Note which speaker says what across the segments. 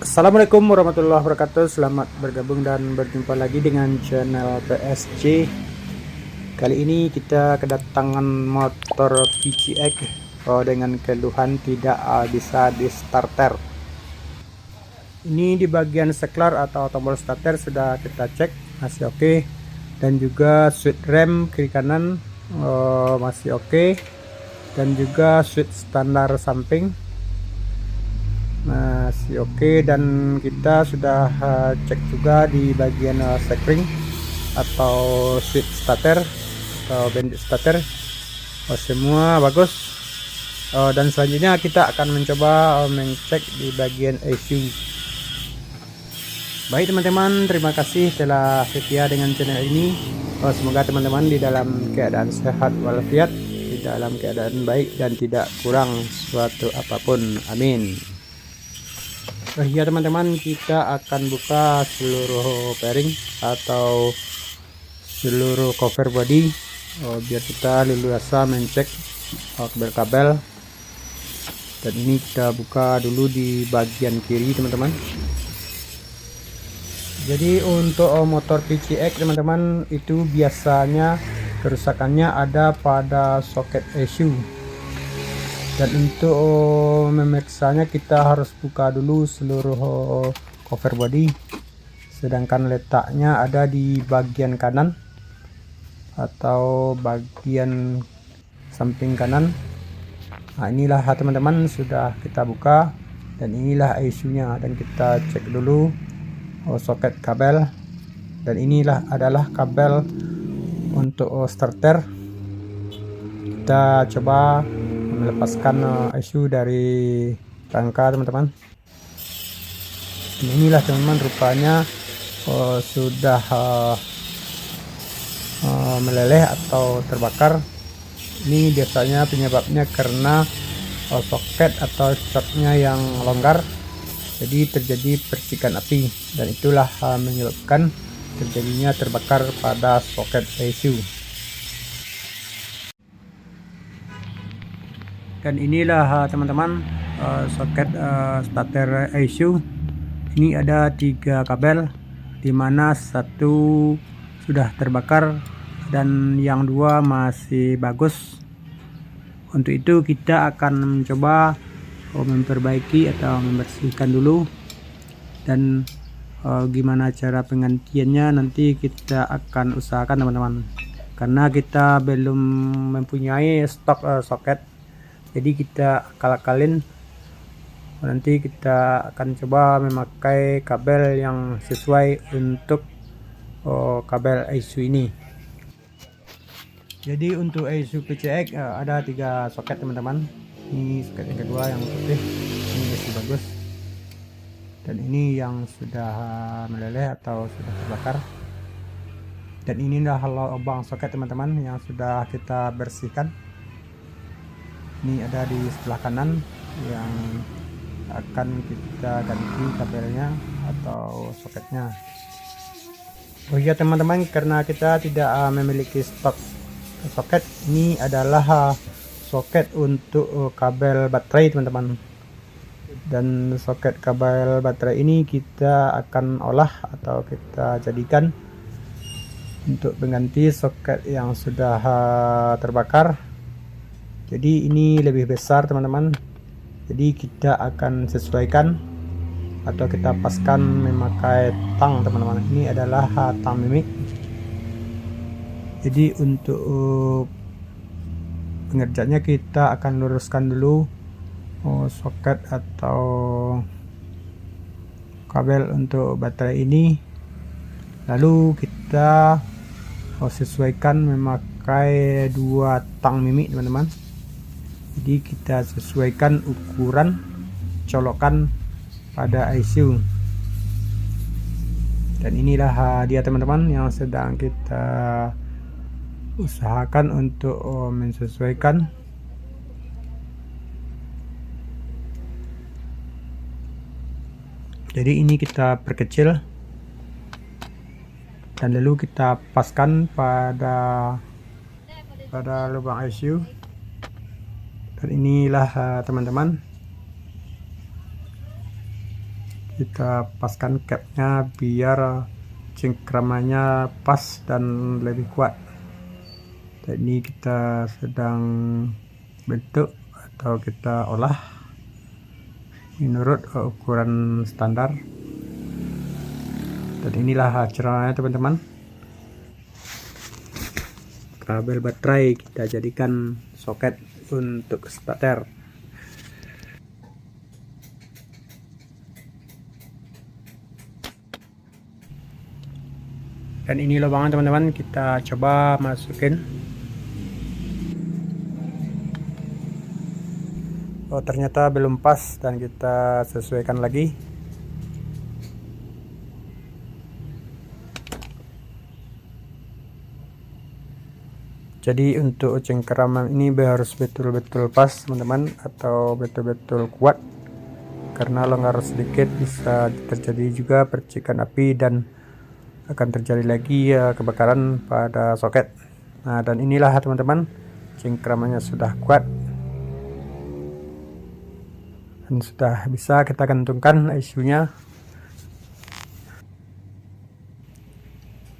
Speaker 1: Assalamualaikum warahmatullahi wabarakatuh. Selamat bergabung dan berjumpa lagi dengan channel PSC. Kali ini kita kedatangan motor PCX dengan keluhan tidak bisa di starter. Ini di bagian seklar atau tombol starter sudah kita cek masih oke, dan juga switch rem kiri kanan masih oke, dan juga switch standar samping masih oke. Dan kita sudah cek juga di bagian sekring atau switch starter atau bandit starter, semua bagus. Dan selanjutnya kita akan mencoba mengecek di bagian ECU. Baik teman-teman, terima kasih telah setia dengan channel ini. Semoga teman-teman di dalam keadaan sehat walafiat, di dalam keadaan baik dan tidak kurang suatu apapun, amin. Ya teman-teman, kita akan buka seluruh fairing atau seluruh cover body biar kita leluasa mencek kabel-kabel. Dan ini kita buka dulu di bagian kiri teman-teman. Jadi untuk motor PCX teman-teman, itu biasanya kerusakannya ada pada soket ECU. Dan untuk memeriksanya kita harus buka dulu seluruh cover body, sedangkan letaknya ada di bagian kanan atau bagian samping kanan. Nah inilah teman-teman, sudah kita buka dan inilah ECU nya, dan kita cek dulu soket kabel. Dan inilah adalah kabel untuk starter. Kita coba melepaskan ECU dari rangka teman-teman. Inilah teman-teman, rupanya sudah meleleh atau terbakar. Ini biasanya penyebabnya karena soket atau shortnya yang longgar, jadi terjadi percikan api, dan itulah menyebabkan terjadinya terbakar pada soket ECU. Dan inilah teman-teman soket starter ECU. Ini ada 3 kabel, dimana satu sudah terbakar dan yang 2 masih bagus. Untuk itu kita akan mencoba memperbaiki atau membersihkan dulu, dan gimana cara penggantiannya nanti kita akan usahakan teman-teman, karena kita belum mempunyai stok soket. Jadi kita akal-akalin, nanti kita akan coba memakai kabel yang sesuai untuk kabel ECU ini. Jadi untuk ECU PCX ada 3 soket teman-teman. Ini soket yang kedua yang putih, ini masih bagus, dan ini yang sudah meleleh atau sudah terbakar. Dan inilah lubang soket teman-teman yang sudah kita bersihkan. Ini ada di sebelah kanan yang akan kita ganti kabelnya atau soketnya. Oh iya teman-teman, karena kita tidak memiliki stok soket, ini adalah soket untuk kabel baterai teman-teman. Dan soket kabel baterai ini kita akan olah atau kita jadikan untuk pengganti soket yang sudah terbakar. Jadi ini lebih besar teman-teman, jadi kita akan sesuaikan atau kita paskan memakai tang teman-teman. Ini adalah tang mimik. Jadi untuk pengerjaannya kita akan luruskan dulu soket atau kabel untuk baterai ini, lalu kita sesuaikan memakai 2 tang mimik teman-teman. Jadi kita sesuaikan ukuran colokan pada ECU. Dan inilah dia teman-teman yang sedang kita usahakan untuk menyesuaikan. Jadi ini kita perkecil dan lalu kita paskan pada lubang ECU. Dan inilah teman-teman kita paskan capnya biar cengkramannya pas dan lebih kuat. Dan ini kita sedang bentuk atau kita olah menurut ukuran standar. Dan inilah hasilnya teman-teman. Kabel baterai kita jadikan soket untuk starter. Dan ini lubangan teman-teman, kita coba masukin. Oh, ternyata belum pas dan kita sesuaikan lagi. Jadi untuk cengkeraman ini harus betul-betul pas teman-teman, atau betul-betul kuat, karena longgar sedikit bisa terjadi juga percikan api dan akan terjadi lagi kebakaran pada soket. Nah, dan inilah teman-teman, cengkeramannya sudah kuat dan sudah bisa kita gantungkan IC-nya.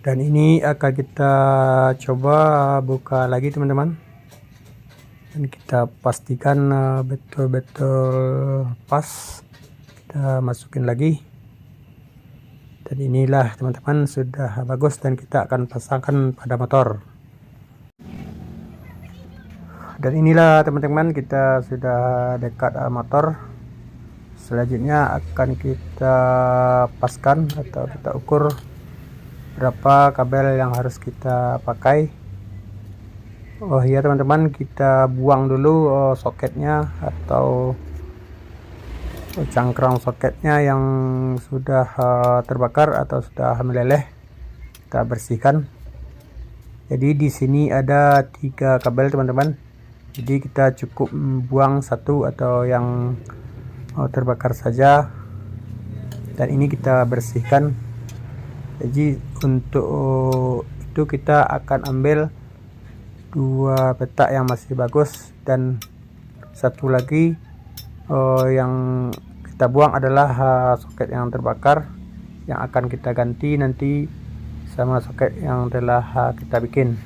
Speaker 1: Dan ini akan kita coba buka lagi teman-teman, dan kita pastikan betul-betul pas. Kita masukin lagi, dan inilah teman-teman sudah bagus, dan kita akan pasangkan pada motor. Dan inilah teman-teman, kita sudah dekat motor. Selanjutnya akan kita paskan atau kita ukur berapa kabel yang harus kita pakai. Oh iya teman-teman, kita buang dulu soketnya atau cangkrang soketnya yang sudah terbakar atau sudah meleleh. Kita bersihkan. Jadi di sini ada 3 kabel teman-teman, jadi kita cukup buang satu atau yang terbakar saja, dan ini kita bersihkan. Jadi untuk itu kita akan ambil 2 petak yang masih bagus, dan satu lagi yang kita buang adalah soket yang terbakar, yang akan kita ganti nanti sama soket yang telah kita bikin.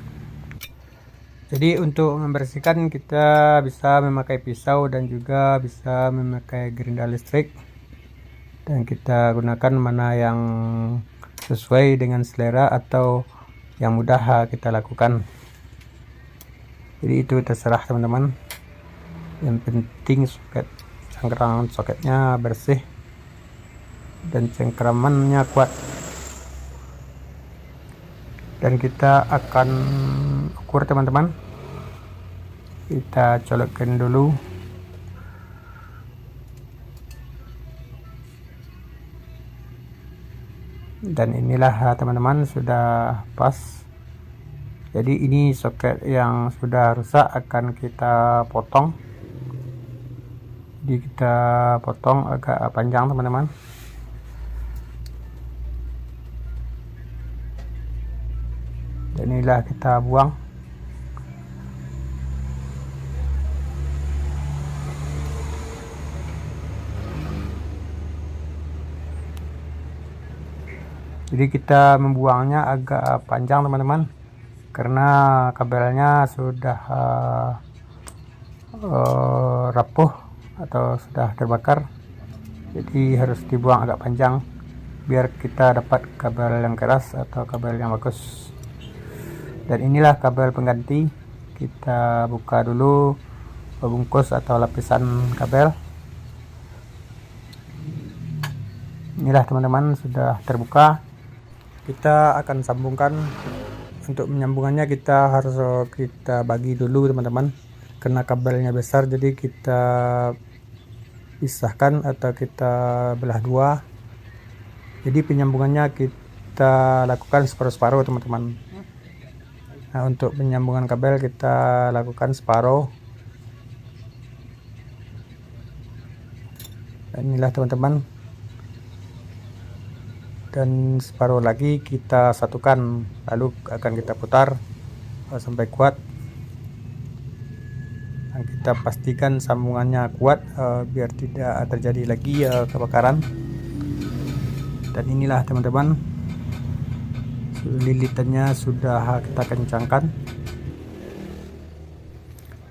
Speaker 1: Jadi untuk membersihkan kita bisa memakai pisau dan juga bisa memakai gerinda listrik, dan kita gunakan mana yang sesuai dengan selera atau yang mudah kita lakukan. Jadi itu terserah teman-teman, yang penting cengkraman soketnya bersih dan cengkramannya kuat. Dan kita akan ukur teman-teman, kita colokkan dulu. Dan inilah teman-teman sudah pas. Jadi ini soket yang sudah rusak akan kita potong. Jadi kita potong agak panjang teman-teman. Dan inilah kita buang. Jadi kita membuangnya agak panjang teman-teman, karena kabelnya sudah rapuh atau sudah terbakar. Jadi harus dibuang agak panjang biar kita dapat kabel yang keras atau kabel yang bagus. Dan inilah kabel pengganti. Kita buka dulu bungkus atau lapisan kabel. Inilah teman-teman sudah terbuka. Kita akan sambungkan. Untuk menyambungannya kita harus kita bagi dulu teman-teman, karena kabelnya besar, jadi kita pisahkan atau kita belah 2. Jadi penyambungannya kita lakukan separuh-separuh teman-teman. Nah, untuk penyambungan kabel kita lakukan separuh. Dan inilah teman-teman, dan separuh lagi kita satukan, lalu akan kita putar sampai kuat, dan kita pastikan sambungannya kuat biar tidak terjadi lagi kebakaran. Dan inilah teman-teman, lilitannya sudah kita kencangkan.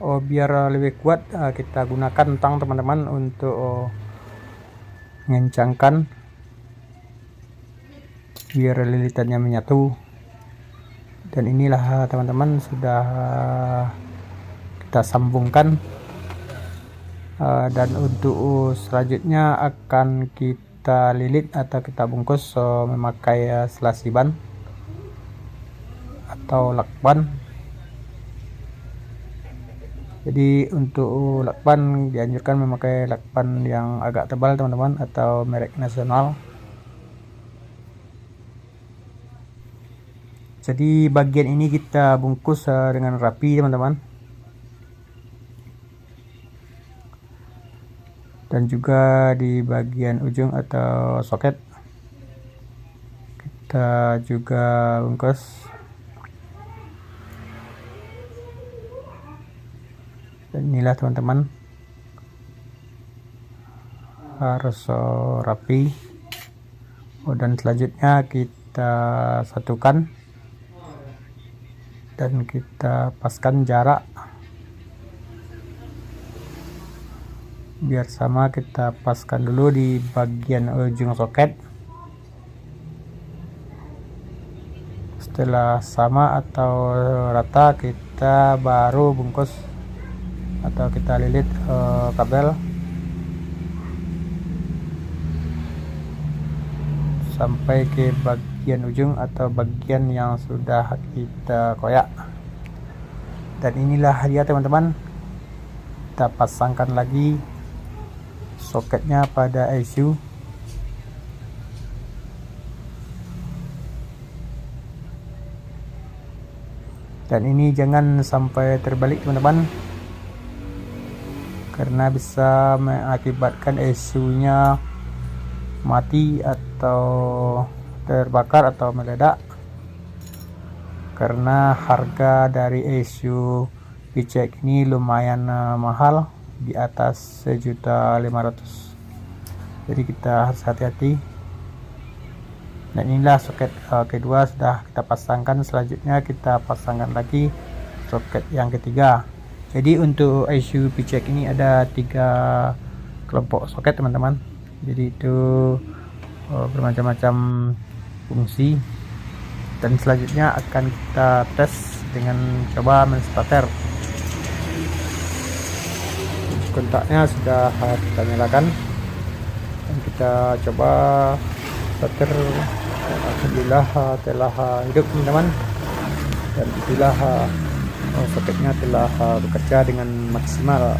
Speaker 1: Biar lebih kuat kita gunakan tang teman-teman untuk mengencangkan biar lilitannya menyatu. Dan inilah teman-teman sudah kita sambungkan. Dan untuk selanjutnya akan kita lilit atau kita bungkus memakai selasi ban atau lakban. Jadi untuk lakban dianjurkan memakai lakban yang agak tebal teman-teman, atau merek nasional. Jadi bagian ini kita bungkus dengan rapi teman-teman. Dan juga di bagian ujung atau soket kita juga bungkus. Dan inilah teman-teman, harus rapi. Dan selanjutnya kita satukan dan kita paskan jarak biar sama. Kita paskan dulu di bagian ujung soket. Setelah sama atau rata, kita baru bungkus atau kita lilit kabel sampai ke bagian ujung atau bagian yang sudah kita koyak. Dan inilah dia teman-teman, kita pasangkan lagi soketnya pada ECU. Dan ini jangan sampai terbalik teman-teman, karena bisa mengakibatkan ECU-nya mati atau terbakar atau meledak, karena harga dari ECU VCX ini lumayan mahal, di atas 1.500.000. jadi kita harus hati-hati. Dan inilah soket kedua sudah kita pasangkan. Selanjutnya kita pasangkan lagi soket yang ketiga. Jadi untuk ECU VCX ini ada 3 kelompok soket teman-teman. Jadi itu bermacam-macam fungsi. Dan selanjutnya akan kita tes dengan coba menstarter. Kontaknya sudah kita nyalakan dan kita coba starter. Alhamdulillah telah hidup teman-teman, dan itulah soketnya telah bekerja dengan maksimal.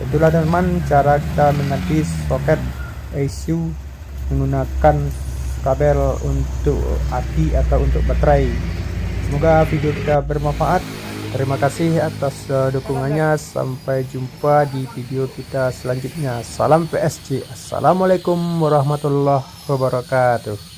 Speaker 1: Itulah teman-teman cara kita mengganti soket ECU menggunakan kabel untuk aki atau untuk baterai. Semoga video kita bermanfaat. Terima kasih atas dukungannya. Sampai jumpa di video kita selanjutnya. Salam PSG. Assalamualaikum warahmatullahi wabarakatuh.